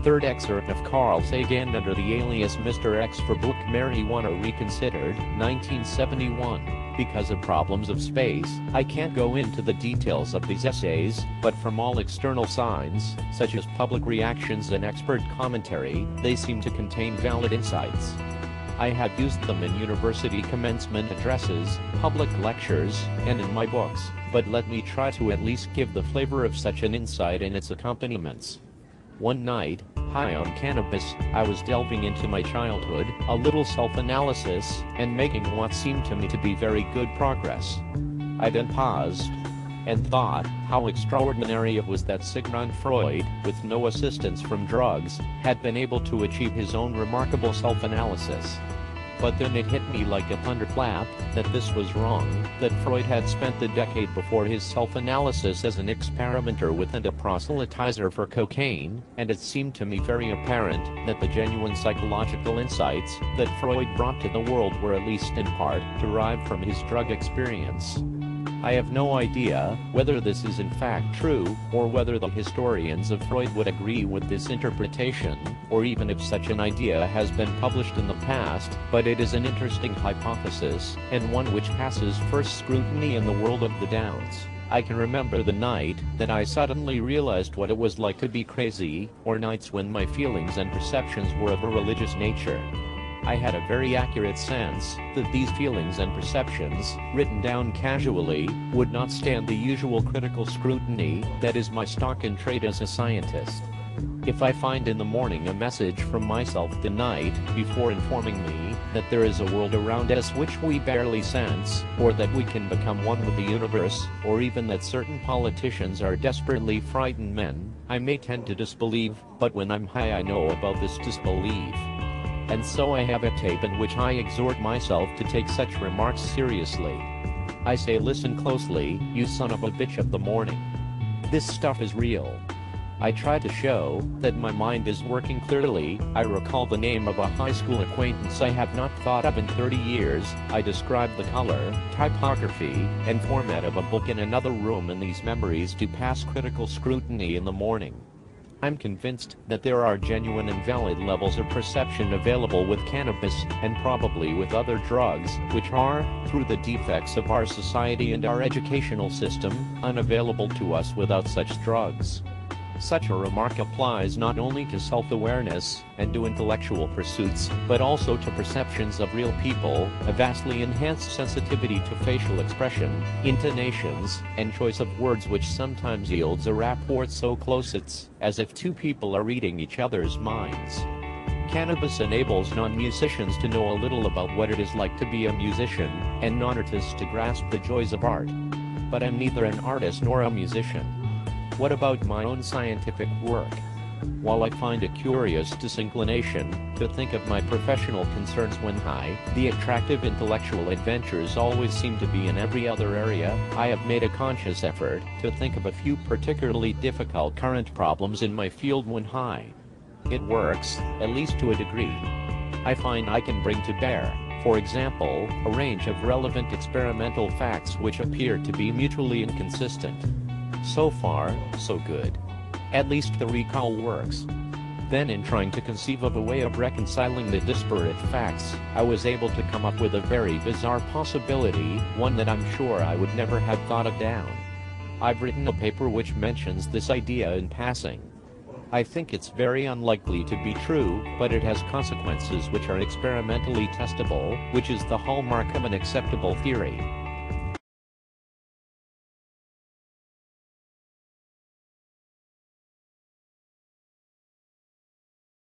third excerpt of Carl Sagan under the alias Mr.X for book Marijuana Reconsidered, 1971. Because of problems of space, I can't go into the details of these essays, but from all external signs, such as public reactions and expert commentary, they seem to contain valid insights. I have used them in university commencement addresses, public lectures, and in my books, but let me try to at least give the flavor of such an insight and its accompaniments. One night, high on cannabis, I was delving into my childhood, a little self-analysis, and making what seemed to me to be very good progress. I then paused and thought how extraordinary it was that Sigmund Freud, with no assistance from drugs, had been able to achieve his own remarkable self-analysis. But then it hit me like a thunderclap that this was wrong, that Freud had spent the decade before his self-analysis as an experimenter with and a proselytizer for cocaine, and it seemed to me very apparent that the genuine psychological insights that Freud brought to the world were at least in part derived from his drug experience. I have no idea whether this is in fact true, or whether the historians of Freud would agree with this interpretation, or even if such an idea has been published in the past, but it is an interesting hypothesis, and one which passes first scrutiny in the world of the Downs. I can remember the night that I suddenly realized what it was like to be crazy, or nights when my feelings and perceptions were of a religious nature. I had a very accurate sense that these feelings and perceptions, written down casually, would not stand the usual critical scrutiny that is my stock in trade as a scientist. If I find in the morning a message from myself the night before informing me that there is a world around us which we barely sense, or that we can become one with the universe, or even that certain politicians are desperately frightened men, I may tend to disbelieve, but when I'm high I know about this disbelief. And so I have a tape in which I exhort myself to take such remarks seriously. I say, listen closely, you son of a bitch of the morning. This stuff is real. I try to show that my mind is working clearly. I recall the name of a high school acquaintance I have not thought of in 30 years. I describe the color, typography, and format of a book in another room in these memories to pass critical scrutiny in the morning. I'm convinced that there are genuine and valid levels of perception available with cannabis, and probably with other drugs, which are, through the defects of our society and our educational system, unavailable to us without such drugs. Such a remark applies not only to self-awareness and to intellectual pursuits, but also to perceptions of real people, a vastly enhanced sensitivity to facial expression, intonations, and choice of words which sometimes yields a rapport so close it's as if two people are reading each other's minds. Cannabis enables non-musicians to know a little about what it is like to be a musician, and non-artists to grasp the joys of art. But I'm neither an artist nor a musician. What about my own scientific work? While I find a curious disinclination to think of my professional concerns when high, the attractive intellectual adventures always seem to be in every other area. I have made a conscious effort to think of a few particularly difficult current problems in my field when high. It works, at least to a degree. I find I can bring to bear, for example, a range of relevant experimental facts which appear to be mutually inconsistent. So far, so good. At least the recall works. Then in trying to conceive of a way of reconciling the disparate facts, I was able to come up with a very bizarre possibility, one that I'm sure I would never have thought of down. I've written a paper which mentions this idea in passing. I think it's very unlikely to be true, but it has consequences which are experimentally testable, which is the hallmark of an acceptable theory.